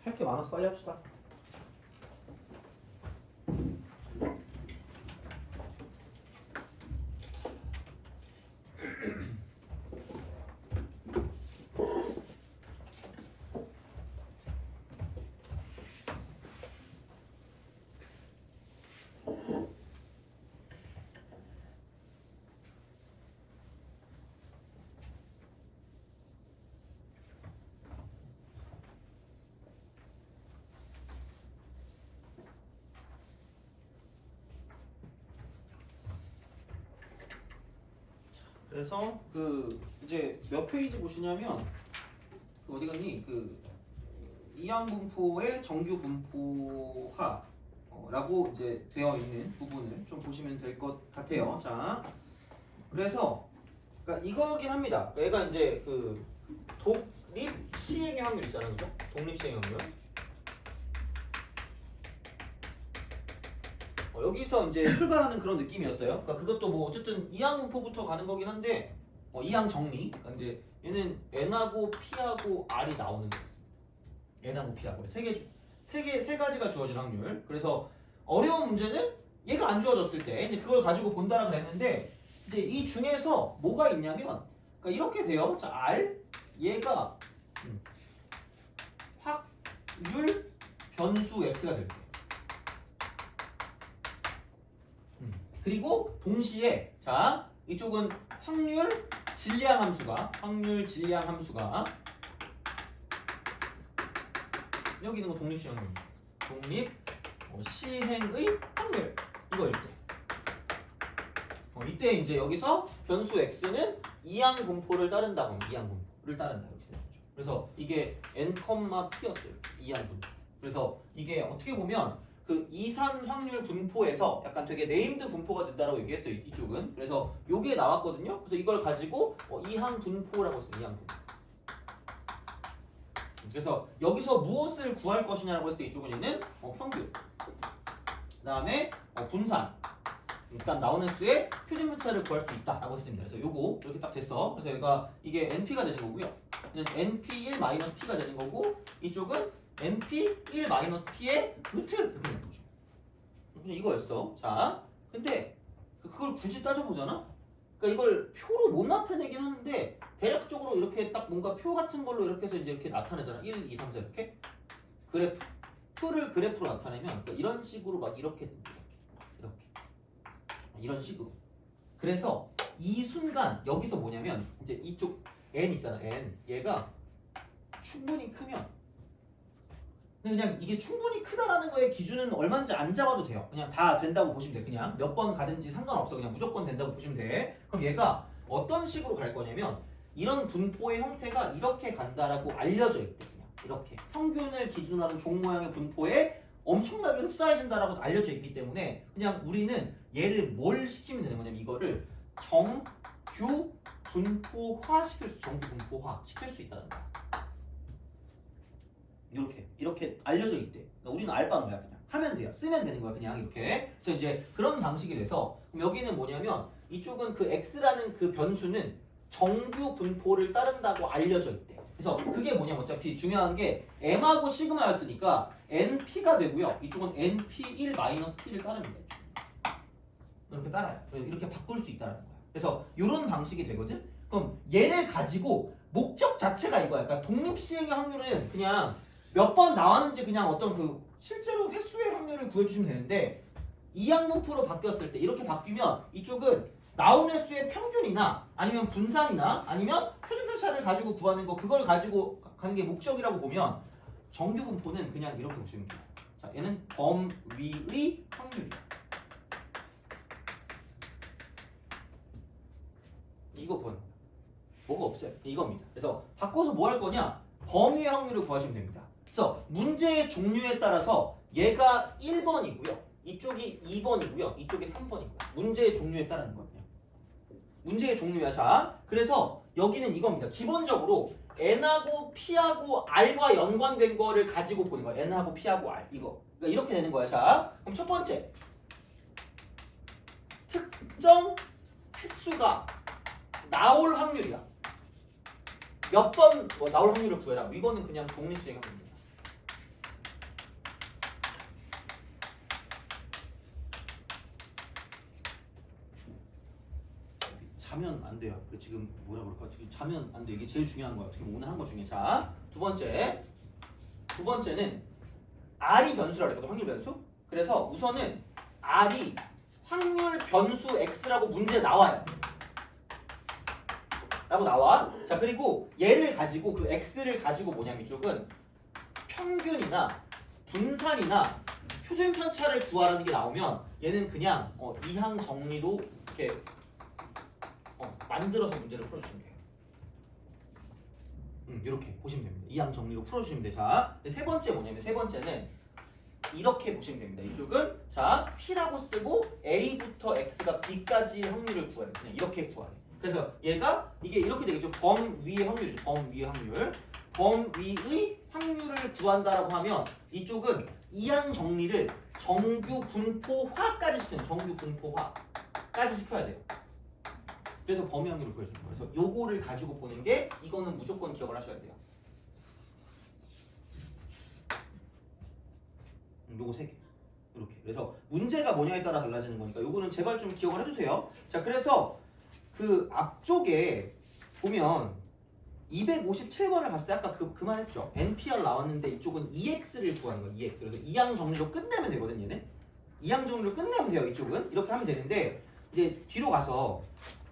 할 게 많아서 빨리 합시다. 그래서 그 이제 몇 페이지 보시냐면 그 어디 갔니? 그 이항 분포의 정규 분포화라고 이제 되어 있는 부분을 좀 보시면 될 것 같아요. 자, 그래서 그러니까 이거긴 합니다. 얘가 이제 그 독립 시행의 확률 있잖아요, 그죠? 독립 시행의 확률. 여기서 이제 출발하는 그런 느낌이었어요. 그러니까 그것도 뭐 어쨌든 이항 분포부터 가는 거긴 한데 이항 정리. 그러니까 이제 얘는 n하고 p하고 r이 나오는 거였습니다. n하고 p하고 세 가지가 주어진 확률. 그래서 어려운 문제는 얘가 안 주어졌을 때 이제 그걸 가지고 본다라 그랬는데 이제 이 중에서 뭐가 있냐면 그러니까 이렇게 돼요. 자, r 얘가 확률 변수 x가 될 때. 그리고 동시에 자 이쪽은 확률 질량 함수가 여기 있는 거 독립 시행의 확률, 독립 시행의 확률 이거일 때 이때 이제 여기서 변수 x는 이항 분포를 따른다고 하면 이항 분포를 따른다 이렇게 되는 거죠. 그래서 이게 n, p였어요. 이항 분포. 그래서 이게 어떻게 보면 그 이산 확률 분포에서 약간 되게 네임드 분포가 된다라고 얘기했어요. 이쪽은. 그래서 요게 나왔거든요. 그래서 이걸 가지고 이항 분포라고 했어요. 이항 분포. 그래서 여기서 무엇을 구할 것이냐라고 했을 때 이쪽은 있는 평균. 그다음에 분산. 일단 나오는 수의 표준 편차를 구할 수 있다라고 했습니다. 그래서 요거 이렇게 딱 됐어. 그래서 여기가 이게 np가 되는 거고요. np1-p가 되는 거고 이쪽은 np1-p의 루트 이렇게 되는 거죠. 그냥 이거였어. 자, 근데 그걸 굳이 따져보잖아? 그러니까 이걸 표로 못 나타내긴 하는데 대략적으로 이렇게 딱 뭔가 표 같은 걸로 이렇게 해서 이제 이렇게 나타내잖아. 1, 2, 3, 4 이렇게 그래프 표를 그래프로 나타내면 그러니까 이런 식으로 막 이렇게 됩니다. 이렇게 이런 식으로. 그래서 이 순간 여기서 뭐냐면 이제 이쪽 n 있잖아. n 얘가 충분히 크면 그냥 이게 충분히 크다라는 거의 기준은 얼마인지 안 잡아도 돼요. 그냥 다 된다고 보시면 돼. 그냥 몇 번 가든지 상관없어. 그냥 무조건 된다고 보시면 돼. 그럼 얘가 어떤 식으로 갈 거냐면 이런 분포의 형태가 이렇게 간다라고 알려져 있대. 그냥 이렇게 평균을 기준으로 하는 종 모양의 분포에 엄청나게 흡사해진다라고 알려져 있기 때문에 그냥 우리는 얘를 뭘 시키면 되는 거냐면 이거를 정규 분포화 시킬 수 있다는 거야. 이렇게 알려져 있대. 그러니까 우리는 알바노야. 그냥 하면 돼요. 쓰면 되는 거야. 그냥 이렇게. 그래서 이제 그런 방식이 돼서 그럼 여기는 뭐냐면 이쪽은 그 x라는 그 변수는 정규 분포를 따른다고 알려져 있대. 그래서 그게 뭐냐면 어차피 중요한 게 m하고 시그마였으니까 np가 되고요. 이쪽은 np1-p를 따릅니다. 이렇게 따라요. 이렇게 바꿀 수 있다는 거야. 그래서 이런 방식이 되거든. 그럼 얘를 가지고 목적 자체가 이거야. 그러니까 독립 시행의 확률은 그냥 몇 번 나왔는지 그냥 어떤 그 실제로 횟수의 확률을 구해주시면 되는데 이항 분포로 바뀌었을 때 이렇게 바뀌면 이쪽은 나온 횟수의 평균이나 아니면 분산이나 아니면 표준 편차를 가지고 구하는 거 그걸 가지고 가는 게 목적이라고 보면 정규 분포는 그냥 이렇게 보시면 돼요. 자, 얘는 범위의 확률이야. 이거 구하는 거야. 뭐가 없어요. 이겁니다. 그래서 바꿔서 뭐 할 거냐? 범위의 확률을 구하시면 됩니다. 그래서 문제의 종류에 따라서 얘가 1번이고요. 이쪽이 2번이고요. 이쪽이 3번이고요. 문제의 종류에 따르는 거예요. 문제의 종류야. 자, 그래서 여기는 이겁니다. 기본적으로 n하고 p하고 r과 연관된 거를 가지고 보는 거야. n하고 p하고 r 이거. 그러니까 이렇게 되는 거야. 자, 그럼 첫 번째 특정 횟수가 나올 확률이야. 몇 번 나올 확률을 구해라. 이거는 그냥 독립시행 확률이야. 자면 안 돼요. 그 지금 뭐라 그럴까? 지금 자면 안 돼. 이게 제일 중요한 거야. 어떻게 보면 오늘 한 거 중에. 자, 두 번째는 R이 변수라 그랬거든. 확률 변수. 그래서 우선은 R이 확률 변수 X라고 문제에 나와요. 라고 나와. 자, 그리고 얘를 가지고 그 X를 가지고 뭐냐면 이쪽은 평균이나 분산이나 표준 편차를 구하라는 게 나오면 얘는 그냥 이항 정리로 이렇게 만들어서 문제를 풀어주시면 돼요. 이렇게 보시면 됩니다. 이항 정리로 풀어주시면 돼요. 자, 세 번째 뭐냐면 세 번째는 이렇게 보시면 됩니다. 이쪽은 자 P라고 쓰고 A부터 X가 B까지의 확률을 구해요. 그냥 이렇게 구하래. 그래서 얘가 이게 이렇게 되겠죠. 범위의 확률이죠. 범위의 확률. 범위의 확률을 구한다라고 하면 이쪽은 이항 정리를 정규 분포화까지 시키는 정규 분포화까지 시켜야 돼요. 그래서 범위 확률을 구해주는 거예요. 그래서 요거를 가지고 보는 게 이거는 무조건 기억을 하셔야 돼요. 요거 세 개. 이렇게. 그래서 문제가 뭐냐에 따라 달라지는 거니까 요거는 제발 좀 기억을 해주세요. 자, 그래서 그 앞쪽에 보면 257번을 봤을 때 아까 그만했죠. NPR 나왔는데 이쪽은 EX를 구하는 거예요. EX. 그래서 이항 정리로 끝내면 되거든 얘는. 이항 정리로 끝내면 돼요. 이쪽은. 이렇게 하면 되는데 이제 뒤로 가서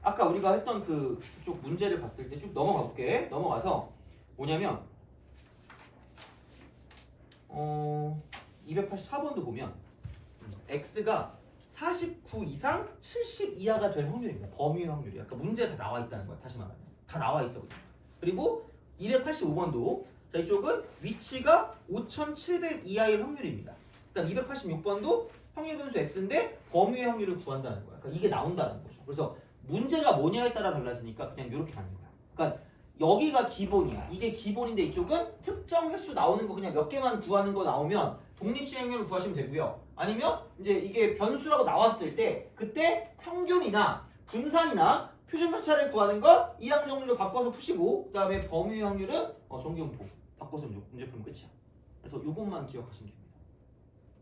아까 우리가 했던 그쪽 문제를 봤을 때 쭉 넘어가 볼게. 넘어가서 뭐냐면 284번도 보면 X가 49 이상 70 이하가 될 확률입니다. 범위 확률이. 아까 문제에 다 나와 있다는 거야. 다시 말하면. 다 나와 있어. 그리고 285번도 자 이쪽은 위치가 5700 이하일 확률입니다. 그다음 286번도 확률 변수 X인데 범위의 확률을 구한다는 거야. 그러니까 이게 나온다는 거죠. 그래서 문제가 뭐냐에 따라 달라지니까 그냥 이렇게 가는 거야. 그러니까 여기가 기본이야. 이게 기본인데 이쪽은 특정 횟수 나오는 거 그냥 몇 개만 구하는 거 나오면 독립시행률을 구하시면 되고요. 아니면 이제 이게 변수라고 나왔을 때 그때 평균이나 분산이나 표준 편차를 구하는 거 이항 정리로 바꿔서 푸시고 그다음에 범위 확률은 정기분포 바꿔서 문제 풀면 끝이야. 그래서 요것만 기억하시면 됩니다.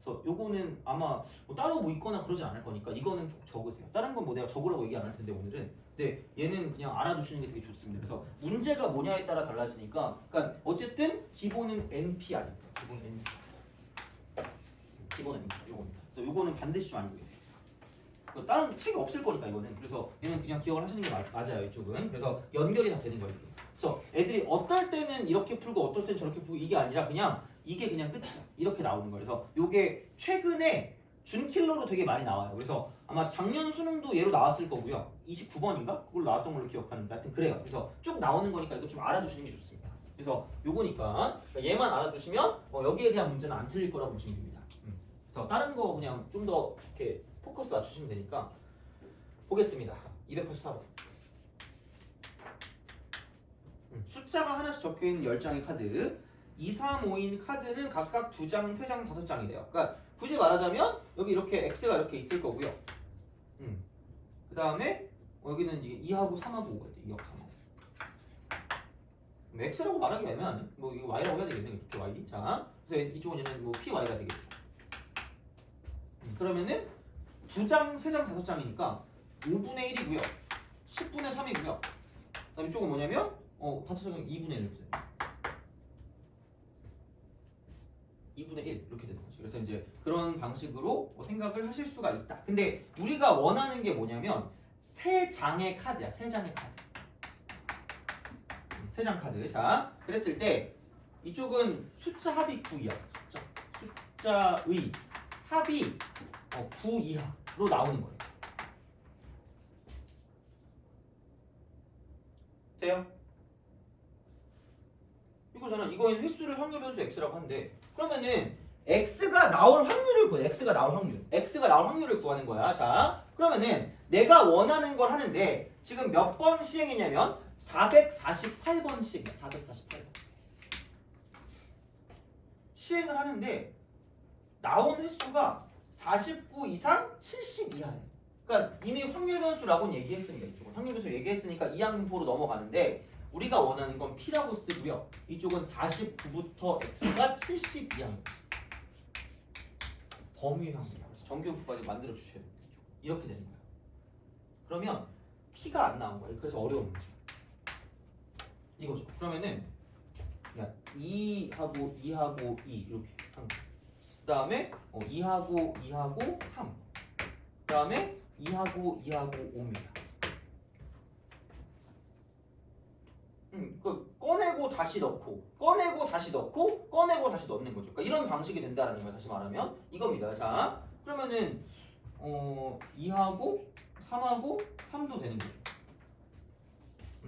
그래서 요거는 아마 따로 있거나 그러진 않을 거니까 이거는 좀 적으세요. 다른 건 내가 적으라고 얘기 안 할 텐데 오늘은. 근데 얘는 그냥 알아두시는 게 되게 좋습니다. 그래서 문제가 뭐냐에 따라 달라지니까 그러니까 어쨌든 기본은 NPR입니다. 기본 NPR 요겁니다. 그래서 요거는 반드시 좀 알고 계세요. 다른 책이 없을 거니까 이거는. 그래서 얘는 그냥 기억을 하시는 게 맞아요. 이쪽은. 그래서 연결이 다 되는 거예요. 그래서 애들이 어떨 때는 이렇게 풀고 어떨 때는 저렇게 풀고 이게 아니라 그냥 이게 그냥 끝이야. 이렇게 나오는 거예요. 그래서 요게 최근에 준킬러로 되게 많이 나와요. 그래서 아마 작년 수능도 얘로 나왔을 거고요. 29번인가? 그걸로 나왔던 걸로 기억하는데 하여튼 그래요. 그래서 쭉 나오는 거니까 이거 좀 알아두시는 게 좋습니다. 그래서 요거니까 얘만 알아두시면 여기에 대한 문제는 안 틀릴 거라고 보시면 됩니다. 그래서 다른 거 그냥 좀 더 이렇게 포커스 맞추시면 되니까 보겠습니다. 284번. 숫자가 하나씩 적혀있는 10장의 카드 2, 3, 5인 카드는 각각 2장, 3장, 5장이래요. 그러니까 굳이 말하자면 여기 이렇게 X가 이렇게 있을 거고요. 그 다음에 여기는 이게 2하고 3하고 5가 돼. 2하고 3하고. X라고 말하기 애매하네. 뭐 이거 Y라고 해야 되겠네. 이렇게 Y. 자, 그래서 이쪽은 얘는 뭐 PY가 되겠죠. 그러면은 2장, 3장, 5장이니까 5분의 1이고요. 10분의 3이고요. 그다음 이쪽은 뭐냐면 5장은 2분의 1 이렇게 돼요. 2분의 1 이렇게 되는 거죠. 그래서 이제 그런 방식으로 생각을 하실 수가 있다. 근데 우리가 원하는 게 뭐냐면 3장의 카드야. 3장의 카드. 3장 카드. 자, 그랬을 때 이쪽은 숫자 합이 9이야. 숫자의 합이 9 이하로 나오는 거예요. 돼요? 이거잖아. 이거는 횟수를 확률 변수 x라고 하는데 그러면은 x가 나올 확률을 구해. x가 나올 확률을 구하는 거야. 자, 그러면은 내가 원하는 걸 하는데 지금 몇 번 시행이냐면 448번 시행이야. 448번. 시행을 하는데 나온 횟수가 49 이상 70 이하예요. 그러니까 이미 확률 변수라고는 얘기했습니다. 이쪽은 확률 변수 얘기했으니까 이항분포로 넘어가는데 우리가 원하는 건 P라고 쓰고요. 이쪽은 49부터 X가 70 이하인 거지. 범위 확률이야. 그래서 정규분포까지 만들어 주셔야 됩니다. 이렇게 되는 거예요. 그러면 P가 안 나온 거예요. 그래서 어려운 거죠. 이거죠. 그러면은 2하고 2하고 2 이렇게 한 거. 그 다음에 2하고 2하고 3. 그 다음에 2하고 2하고 5입니다. 꺼내고 다시 넣고, 꺼내고 다시 넣고, 꺼내고 다시 넣는 거죠. 그러니까 이런 방식이 된다라는 거예요. 다시 말하면 이겁니다. 자, 그러면은 2하고 3하고 3도 되는 거죠.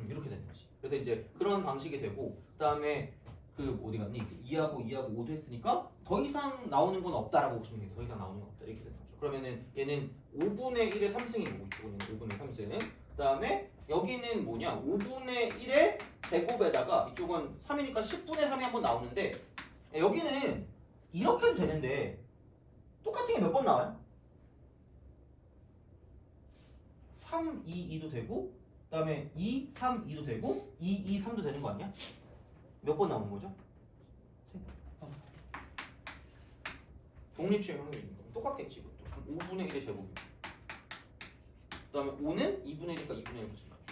이렇게 되는 거지. 그래서 이제 그런 방식이 되고, 그다음에 어디 갔니? 2하고 2하고 5도 했으니까 더 이상 나오는 건 없다라고 보시면 돼요. 더 이상 나오는 건 없다 이렇게 되는 거죠. 그러면은 얘는 5분의 1의 3승이고 이쪽은 5분의 3승. 그다음에 여기는 뭐냐? 5분의 1의 제곱에다가 이쪽은 3이니까 10분의 3이 한번 나오는데 여기는 이렇게 해도 되는데 똑같은 게 몇 번 나와요? 3, 2, 2도 되고 그 다음에 2, 3, 2도 되고 2, 2, 3도 되는 거 아니야? 몇 번 나오는 거죠? 독립시행 확률이니까 똑같겠지 이것도. 5분의 1의 제곱이고 그 다음에 5는 2분의 1이니까 2분의 1 붙인 거죠.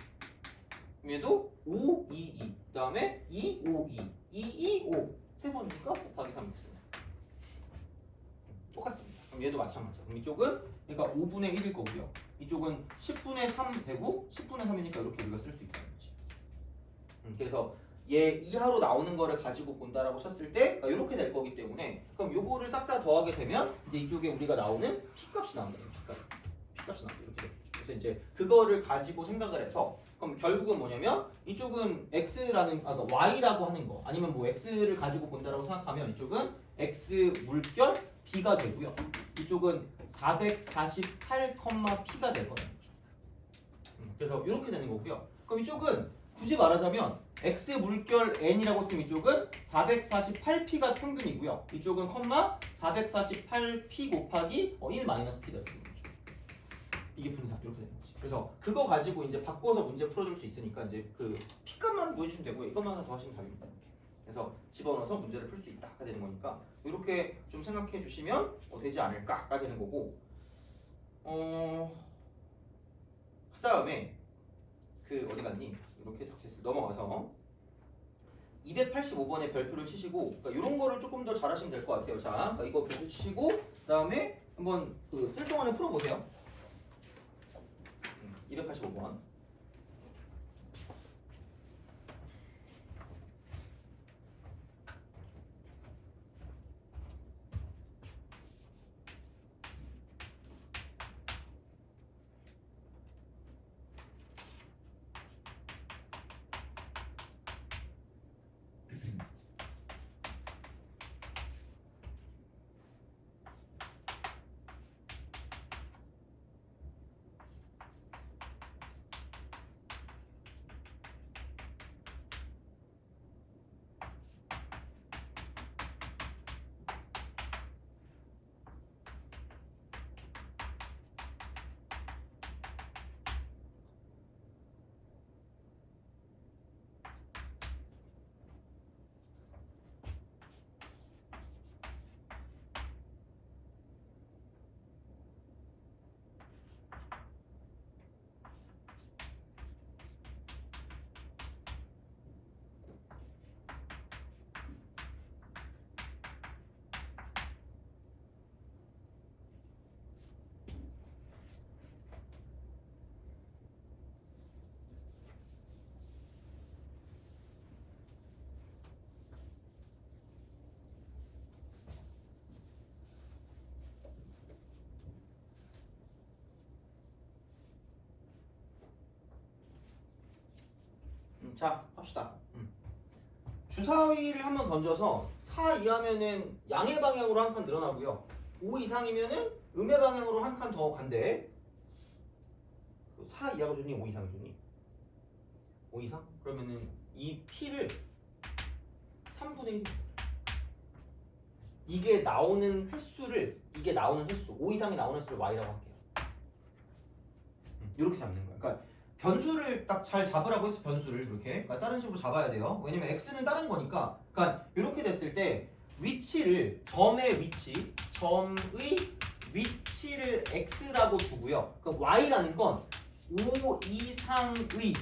얘도 5, 2, 2. 그 다음에 2, 5, 2. 2, 2, 5. 세 번이니까 곱하기 3 x. 똑같습니다. 그럼 얘도 마찬가지죠. 그럼 이쪽은 그러니까 5분의 1일 거고요. 이쪽은 10분의 3 되고 10분의 3이니까 이렇게 우리가 쓸 수 있다는 거지. 그래서 얘 이하로 나오는 거를 가지고 본다라고 쳤을 때 이렇게 될 거기 때문에 그럼 요거를 싹 다 더하게 되면 이제 이쪽에 우리가 나오는 P값이 나온다. P값이 나온다. 이렇게 되는 거죠. 그래서 이제 그거를 가지고 생각을 해서 그럼 결국은 뭐냐면 이쪽은 x라는 y라고 하는 거 아니면 뭐 x를 가지고 본다라고 생각하면 이쪽은 x 물결 b가 되고요. 이쪽은 448,p가 될 거라는 거죠. 그래서 이렇게 되는 거고요. 그럼 이쪽은 굳이 말하자면 x 물결 n이라고 쓰면 이쪽은 448p가 평균이고요. 이쪽은 448p 곱하기 1 마이너스 p가 되는 거죠. 이게 분산 이렇게 되는 거지. 그래서 그거 가지고 이제 바꿔서 문제 풀어줄 수 있으니까 이제 그 p값만 보여주시면 되고요. 이것만 더 하시면 답입니다. 이렇게. 그래서 집어넣어서 문제를 풀 수 있다가 되는 거니까 이렇게 좀 생각해 주시면 되지 않을까가 되는 거고. 그 다음에 어디 갔니? 이렇게 됐어. 넘어가서 285번에 별표를 치시고 그러니까 이런 거를 조금 더 잘하시면 될 것 같아요. 자, 그러니까 이거 별표 치시고 그 다음에 한번 쓸 동안에 풀어보세요. 285번. 자, 합시다. 주사위를 한번 던져서 4 이하면은 양의 방향으로 한 칸 늘어나고요. 5 이상이면은 음의 방향으로 한 칸 더 간대. 4 이하가 좋니? 5 이상이 좋니? 5 이상? 그러면은 이 P를 3분의 1. 이게 나오는 횟수 5 이상이 나오는 횟수를 Y라고 할게요. 이렇게 잡는 거야. 그러니까 변수를 딱 잘 잡으라고 해서 변수를 이렇게 그러니까 다른 식으로 잡아야 돼요. 왜냐면 x는 다른 거니까. 그러니까 이렇게 됐을 때 위치를 점의 위치를 x라고 두고요. 그러니까 y라는 건 5 이상의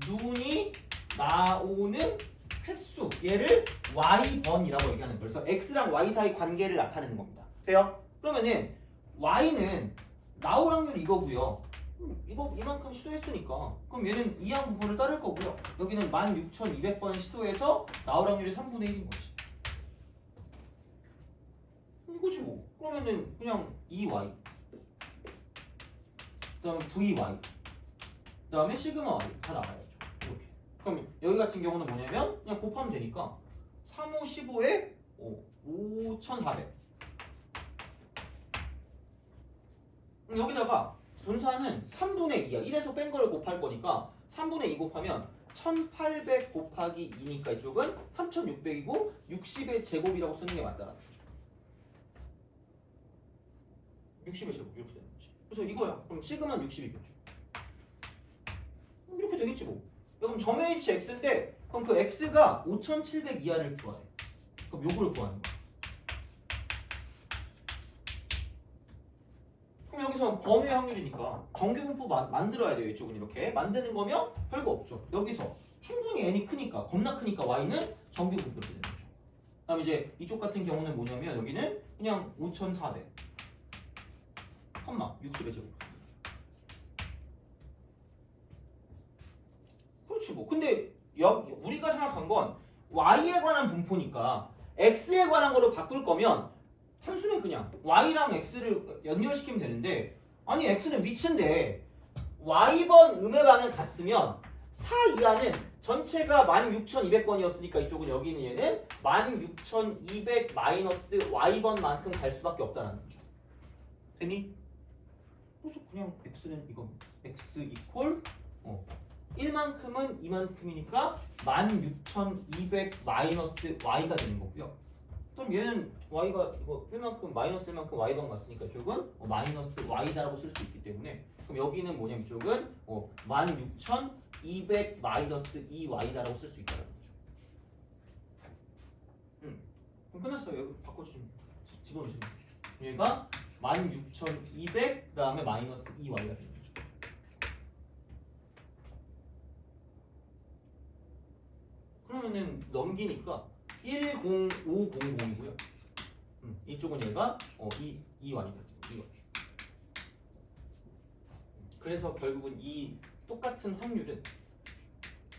눈이 나오는 횟수, 얘를 y번이라고 얘기하는 거예요. 그래서 x랑 y 사이 관계를 나타내는 겁니다. 돼요? 그러면은 y는 나올 확률이 이거고요. 이거 이만큼 시도했으니까 그럼 얘는 이항 부분을 따를 거고요. 여기는 16,200번 시도해서 나올 확률이 3분의 1인 거지. 이거지 뭐. 그러면은 그냥 2y 그다음에 vy 그다음에 시그마 y 다 나와야죠. 이렇게. 그럼 여기 같은 경우는 뭐냐면 그냥 곱하면 되니까 3, 5, 15에 5,400. 여기다가 분산은 3분의 2야. 1에서 뺀 걸 곱할 거니까 3분의 2 곱하면 1800 곱하기 2니까 이쪽은 3600이고 60의 제곱이라고 쓰는 게 맞다라는 거죠. 60의 제곱 이렇게 되는 거지. 그래서 이거야. 그럼 시그마는 60이겠죠. 이렇게 되겠지 뭐. 그럼 점의 h x인데 그럼 그 x가 5700 이하를 구하래. 그럼 요거를 구하는 거야. 그럼 여기서 범위의 확률이니까 정규분포 만들어야 돼요. 이쪽은 이렇게 만드는 거면 별거 없죠. 여기서 충분히 n이 크니까 겁나 크니까 y는 정규분포 이렇게 되는 거죠. 그다음 이제 이쪽 같은 경우는 뭐냐면 여기는 그냥 5400 60의 제곱. 그렇지 뭐. 근데 우리가 생각한 건 y에 관한 분포니까 x에 관한 걸로 바꿀 거면 단순히 그냥 y랑 x를 연결시키면 되는데 아니 x는 위치인데 y번 음의 방향 같으면 4 이하는 전체가 16,200번이었으니까 이쪽은 여기는 얘는 16,200 마이너스 y번만큼 갈 수밖에 없다는 거죠. 되니? 그래서 그냥 x는 이거 x 이퀄 1만큼은 이만큼이니까 16,200 마이너스 y가 되는 거고요. 그럼 얘는 y가 이거 1만큼 마이너스 1만큼 y번 같으니까 이쪽은 마이너스 y다라고 쓸 수 있기 때문에 그럼 여기는 뭐냐면 이쪽은 16,200 마이너스 2y다라고 쓸 수 있다는 거죠. 그럼 끝났어요. 여기 바꿔주시면 집어넣으시면 얘가 16,200 그다음에 마이너스 2y가 되는 거죠. 그러면은 넘기니까 10500이고요. 이쪽은 얘가 2y가 이거. 그래서 결국은 이 똑같은 확률은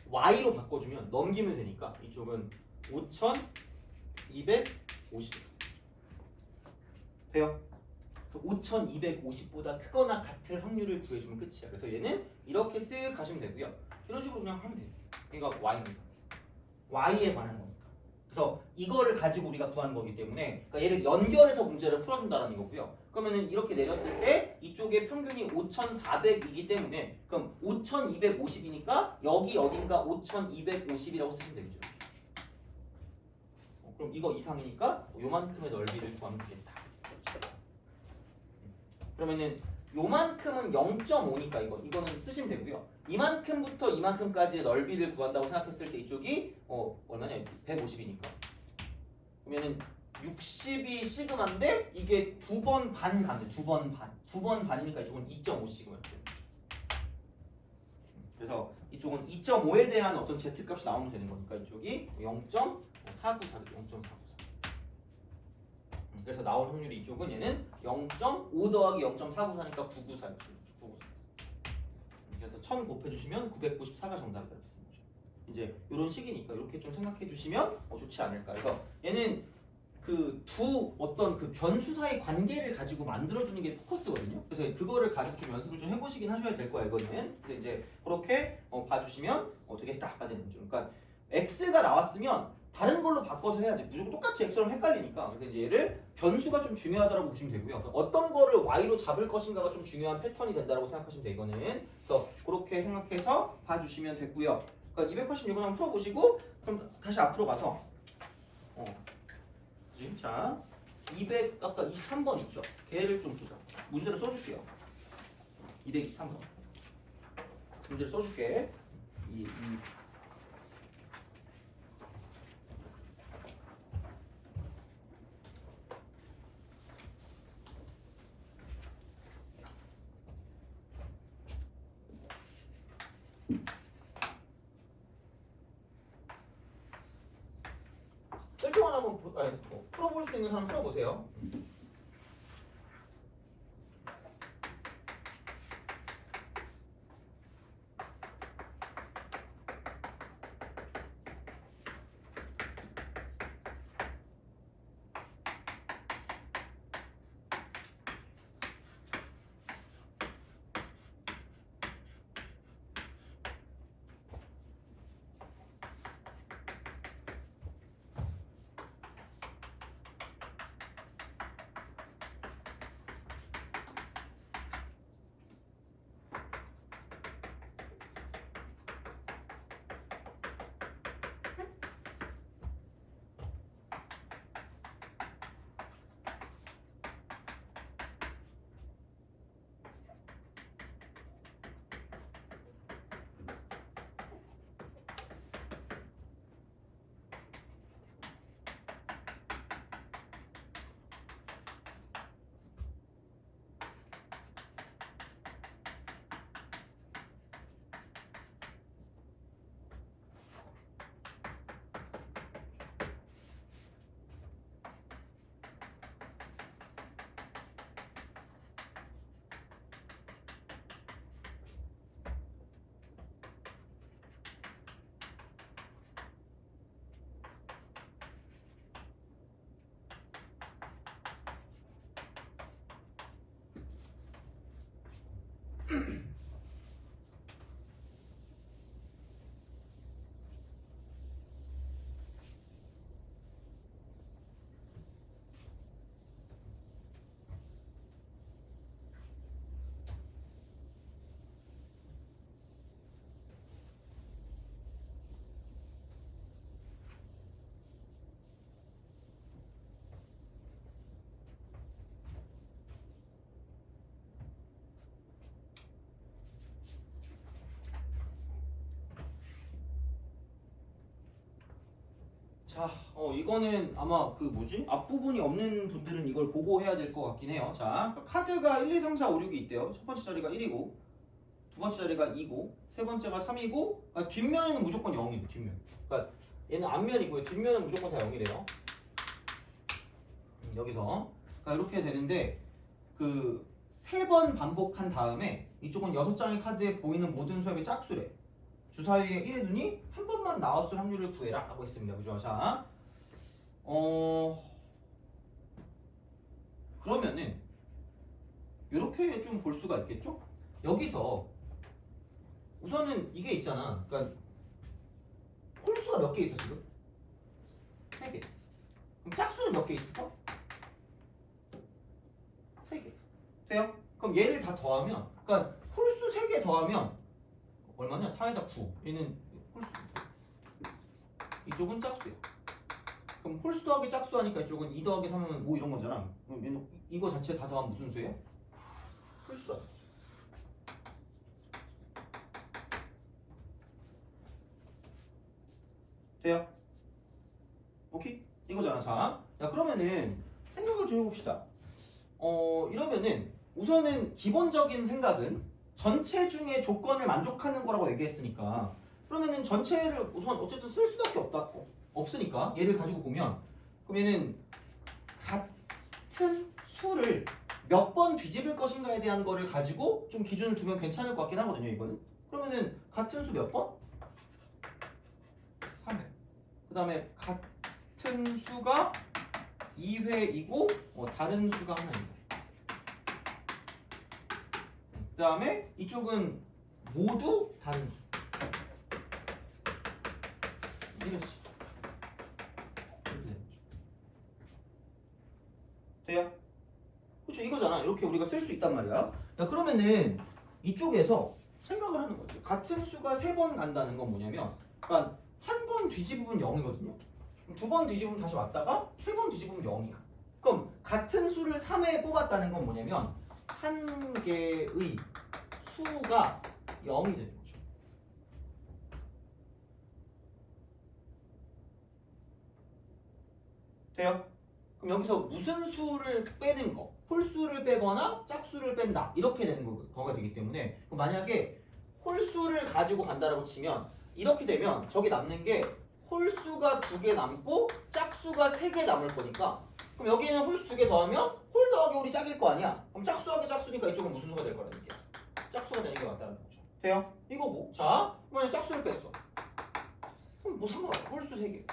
y로 바꿔주면 넘기면 되니까 이쪽은 5250 돼요? 그래서 5250보다 크거나 같을 확률을 구해주면 끝이야. 그래서 얘는 이렇게 쓱 가시면 되고요. 이런 식으로 그냥 하면 돼요. 그러니까 y입니다. y에 관한 거니까. 그래서 이거를 가지고 우리가 구하는 거기 때문에 그러니까 얘를 연결해서 문제를 풀어준다는 거고요. 그러면은 이렇게 내렸을 때 이쪽에 평균이 5,400이기 때문에 그럼 5,250이니까 여기 어딘가 5,250이라고 쓰시면 되겠죠. 그럼 이거 이상이니까 요만큼의 넓이를 구하면 되겠다. 그러면은 요만큼은 0.5니까 이거는 쓰시면 되고요. 이만큼부터 이만큼까지의 넓이를 구한다고 생각했을 때 이쪽이 얼마냐? 150이니까. 그러면은 60이 시그마인데 이게 2번 반 가는데 2번 반. 2번 반이니까 이쪽은 2.5 시그마 이렇게 되는 거죠. 그래서 이쪽은 2.5에 대한 어떤 z 값이 나오면 되는 거니까 이쪽이 0.494죠. 0.494. 그래서 나올 확률이 이쪽은 얘는 0.5 더하기 0.494니까 994 이렇게 되는 거죠. 994. 그래서 1000 곱해주시면 994가 정답이 되는 거죠. 이제 이런 식이니까 이렇게 좀 생각해 주시면 좋지 않을까. 그래서 얘는 그 두 어떤 그 변수 사이 관계를 가지고 만들어주는 게 포커스거든요. 그래서 그거를 가지고 좀 연습을 좀 해보시긴 하셔야 될 거예요. 이거는. 근데 이제 그렇게 봐주시면 어떻게 딱 되는 거죠. 그러니까 x가 나왔으면 다른 걸로 바꿔서 해야지. 무조건 똑같이 x랑 헷갈리니까. 그래서 이제 얘를 변수가 좀 중요하다고 보시면 되고요. 어떤 거를 y로 잡을 것인가가 좀 중요한 패턴이 된다고 생각하시면 돼. 이거는. 그래서 그렇게 생각해서 봐주시면 되고요. 그러니까 286을 한번 풀어보시고 그럼 다시 앞으로 가서 자 200 아까 23번 있죠. 걔를 좀 보자. 문제를 써줄게요. 223번 문제를 써줄게. 사람은 풀어볼 수 있는 사람 풀어보세요. 자, 이거는 아마 그 뭐지? 앞부분이 없는 분들은 이걸 보고 해야 될 것 같긴 해요. 자, 카드가 1, 2, 3, 4, 5, 6이 있대요. 첫 번째 자리가 1이고, 두 번째 자리가 2고, 세 번째가 3이고, 뒷면은 무조건 0이고, 뒷면. 그러니까 얘는 앞면이고요. 뒷면은 무조건 다 0이래요. 여기서. 그러니까 이렇게 되는데, 그, 3번 반복한 다음에 이쪽은 6장의 카드에 보이는 모든 수압의 짝수래. 주사위에 1에 두니 한 번만 나왔을 확률을 구해라 라고 했습니다. 그죠? 자, 그러면은 이렇게 좀 볼 수가 있겠죠? 여기서 우선은 이게 있잖아. 그러니까 홀수가 몇 개 있어 지금? 3개. 그럼 짝수는 몇 개 있을까? 3개. 돼요? 그럼 얘를 다 더하면, 그러니까 홀수 3개 더하면 얼마냐? 4에다 9. 얘는 홀수. 이쪽은 짝수야. 그럼 홀수 더하기 짝수 하니까 이쪽은 2 더하기 3은 5 이런 거잖아. 그럼 얘는 이거 자체 다 더하면 무슨 수예요? 홀수다. 돼요? 오케이? 이거잖아. 자, 그러면은 생각을 좀 해봅시다. 이러면은 우선은 기본적인 생각은 전체 중에 조건을 만족하는 거라고 얘기했으니까, 그러면은 전체를 우선 어쨌든 쓸 수밖에 없으니까 얘를 가지고 보면, 그러면은 같은 수를 몇 번 뒤집을 것인가에 대한 거를 가지고 좀 기준을 두면 괜찮을 것 같긴 하거든요. 이거는 그러면은 같은 수 몇 번? 3회. 그 다음에 같은 수가 2회이고 다른 수가 하나입니다. 그 다음에 이쪽은 모두 다른 수. 이렇지. 이렇게 되는 거죠. 돼요? 그렇죠. 이거잖아. 이렇게 우리가 쓸 수 있단 말이야. 야, 그러면은 이쪽에서 생각을 하는 거지. 같은 수가 3번 간다는 건 뭐냐면, 그러니까 한 번 뒤집으면 0이거든요. 두 번 뒤집으면 다시 왔다가 3번 뒤집으면 0이야. 그럼 같은 수를 3회 뽑았다는 건 뭐냐면 한 개의 수가 0이 되는 거죠. 돼요? 그럼 여기서 무슨 수를 빼는 거, 홀수를 빼거나 짝수를 뺀다 이렇게 되는 거가 되기 때문에, 만약에 홀수를 가지고 간다라고 치면 이렇게 되면 저기 남는 게 홀수가 2개 남고 짝수가 3개 남을 거니까 그럼 여기에는 홀수 2개 더하면 홀 더하기 홀이 짝일 거 아니야. 그럼 짝수 더하기 짝수니까 이쪽은 무슨 수가 될 거라는 게 짝수가 되는 게 맞다는 거죠. 돼요? 이거고 자 이번에 짝수를 뺐어. 그럼 뭐 상관없어. 홀수 3개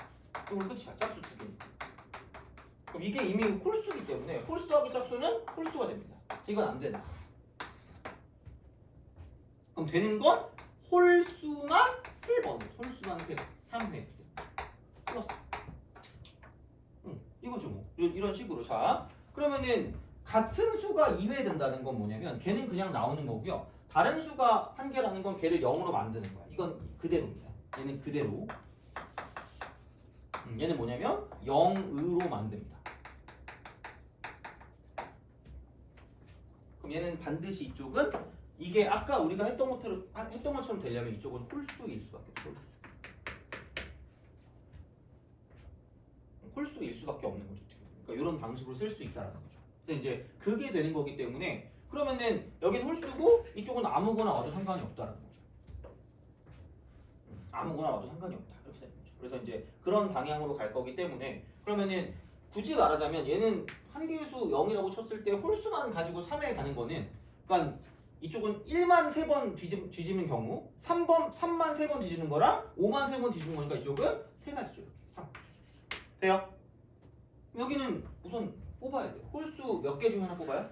이건 끝이야. 짝수 2개. 그럼 이게 이미 홀수기 때문에 홀수 더하기 짝수는 홀수가 됩니다. 이건 안 된다. 그럼 되는 건 홀수만 3번. 홀수만 3번. 3회. 플러스. 이거죠 뭐. 이런 식으로. 자, 그러면은 같은 수가 2회 된다는 건 뭐냐면 걔는 그냥 나오는 거고요. 다른 수가 1개라는 건 걔를 0으로 만드는 거야. 이건 그대로입니다. 얘는 그대로. 얘는 뭐냐면 0으로 만듭니다. 그럼 얘는 반드시 이쪽은 이게 아까 우리가 했던 것처럼 되려면 이쪽은 홀수일 수밖에 없어. 홀수일 수밖에 없는 거죠. 그러니까 이런 방식으로 쓸 수 있다라는 거죠. 근데 이제 그게 되는 거기 때문에 그러면은 여긴 홀수고 이쪽은 아무거나 와도 상관이 없다라는 거죠. 아무거나 와도 상관이 없다. 이렇게 되는 거죠. 그래서 이제 그런 방향으로 갈 거기 때문에 그러면은 굳이 말하자면 얘는 한 개의 수 0이라고 쳤을 때 홀수만 가지고 3에 가는 거는 그러니까 이쪽은 1만 3번 뒤집는 경우 3만 3번 뒤집는 거랑 5만 3번 뒤집는 거니까 이쪽은 3가지죠. 이렇게 3 돼요? 여기는 우선 뽑아야 돼요. 홀수 몇 개 중에 하나 뽑아요?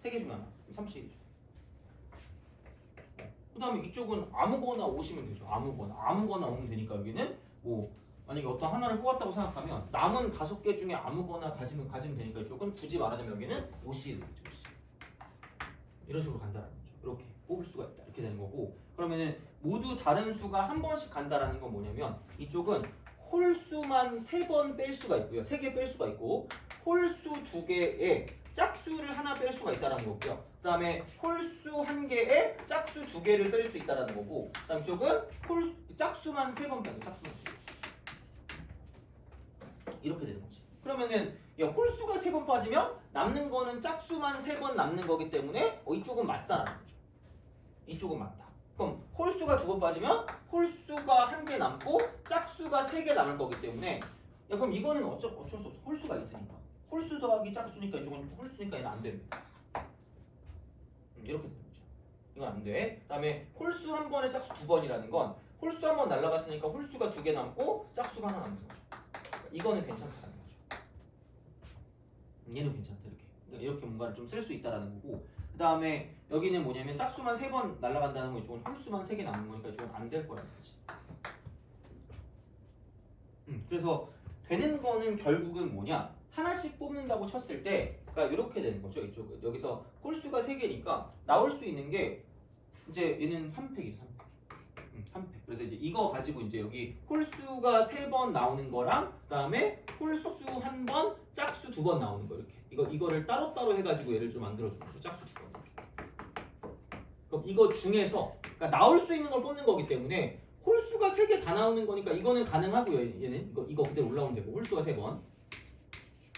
3개 중에 하나 30이죠. 그 다음에 이쪽은 아무거나 오시면 되죠. 아무거나 오면 되니까 여기는 뭐 만약에 어떤 하나를 뽑았다고 생각하면 남은 5개 중에 아무거나 가지면 되니까 이쪽은 굳이 말하자면 여기는 OC 되겠죠. OC. 이런 식으로 간다는 거죠. 이렇게 뽑을 수가 있다. 이렇게 되는 거고 그러면은 모두 다른 수가 한 번씩 간다라는 건 뭐냐면 이쪽은 홀수만 3번 뺄 수가 있고요. 3개 뺄 수가 있고 홀수 2개에 짝수를 하나 뺄 수가 있다는 거고요. 그 다음에 홀수 1개에 짝수 2개를 뺄 수 있다는 거고 그 다음 쪽은 짝수만 3번 빼고 짝수만 3개. 이렇게 되는 거지. 그러면은 홀수가 3번 빠지면 남는 거는 짝수만 3번 남는 거기 때문에 이쪽은 맞다라는 거죠. 이쪽은 맞다. 그럼 홀수가 2번 빠지면 홀수가 1개 남고 짝수가 3개 남을 거기 때문에 그럼 이거는 어쩔 수 없어. 홀수가 있으니까. 홀수 더하기 짝수니까 이쪽은 홀수니까 얘는 안 됩니다. 이렇게 되는 거죠. 이건 안 돼. 그 다음에 홀수 한 번에 짝수 2번이라는 건 홀수 한 번 날라갔으니까 홀수가 2개 남고 짝수가 하나 남는 거죠. 이거는 괜찮다는 거죠. 얘는 괜찮다. 이렇게 뭔가를 좀 쓸 수 있다라는 거고 그 다음에 여기는 뭐냐면 짝수만 3번 날아간다는 거 이쪽은 홀수만 3개 남는 거니까 이쪽은 안 될 거라는 거지. 그래서 되는 거는 결국은 뭐냐 하나씩 뽑는다고 쳤을 때 그러니까 이렇게 되는 거죠. 이쪽은 여기서 홀수가 3개니까 나올 수 있는 게 이제 얘는 3팩이죠. 3팩. 그래서 이제 이거 가지고 이제 여기 홀수가 3번 나오는 거랑 그다음에 홀수 1번, 짝수 2번 나오는 거 이렇게. 이거를 따로따로 해가지고 얘를 좀 만들어주는 거죠. 짝수 2번 이렇게. 그럼 이거 중에서 그러니까 나올 수 있는 걸 뽑는 거기 때문에 홀수가 3개 다 나오는 거니까 이거는 가능하고요. 얘는 이거 그대로 올라오면 되고 홀수가 3번.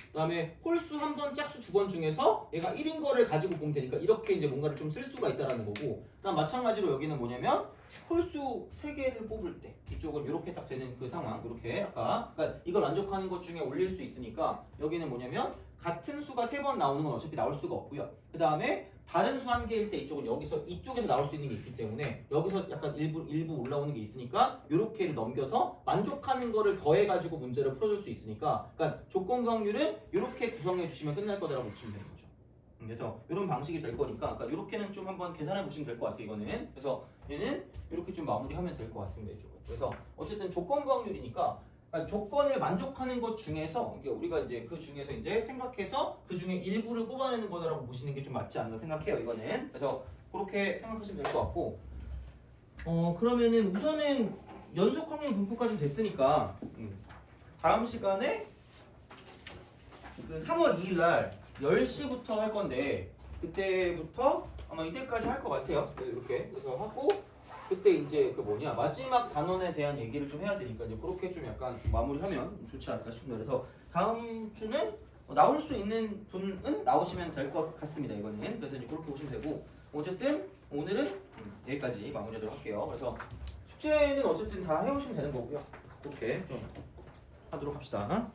그다음에 홀수 1번, 짝수 2번 중에서 얘가 1인 거를 가지고 보면 되니까 이렇게 이제 뭔가를 좀 쓸 수가 있다라는 거고 그다음 마찬가지로 여기는 뭐냐면 홀수 3개를 뽑을 때 이쪽은 이렇게 딱 되는 그 상황 이렇게 아까 그러니까 이걸 만족하는 것 중에 올릴 수 있으니까 여기는 뭐냐면 같은 수가 3번 나오는 건 어차피 나올 수가 없고요. 그 다음에 다른 수 1개일 때 이쪽은 이쪽에서 나올 수 있는 게 있기 때문에 여기서 약간 일부 올라오는 게 있으니까 이렇게를 넘겨서 만족하는 거를 더해가지고 문제를 풀어줄 수 있으니까 그러니까 조건부 확률은 이렇게 구성해 주시면 끝날 거다라고 보시면 되는 거죠. 그래서 이런 방식이 될 거니까 그러니까 이렇게는 좀 한번 계산해 보시면 될 것 같아요. 이거는 그래서 얘는 이렇게 좀 마무리하면 될 것 같습니다. 이쪽은. 그래서 어쨌든 조건부 확률이니까 그러니까 조건을 만족하는 것 중에서 우리가 이제 그 중에서 이제 생각해서 그 중에 일부를 뽑아내는 거다라고 보시는 게 좀 맞지 않나 생각해요. 이거는 그래서 그렇게 생각하시면 될 것 같고 그러면은 우선은 연속 확률 분포까지 됐으니까 다음 시간에 그 3월 2일 날 10시부터 할 건데 그때부터 아마 이때까지 할 것 같아요. 이렇게 그래서 하고 그때 이제 그 마지막 단원에 대한 얘기를 좀 해야 되니까 이제 그렇게 좀 약간 마무리하면 좋지 않을까 싶습니다. 그래서 다음 주는 나올 수 있는 분은 나오시면 될 것 같습니다. 이거는 그래서 이제 그렇게 보시면 되고 어쨌든 오늘은 여기까지 마무리하도록 할게요. 그래서 숙제는 어쨌든 다 해오시면 되는 거고요. 그렇게 좀 하도록 합시다.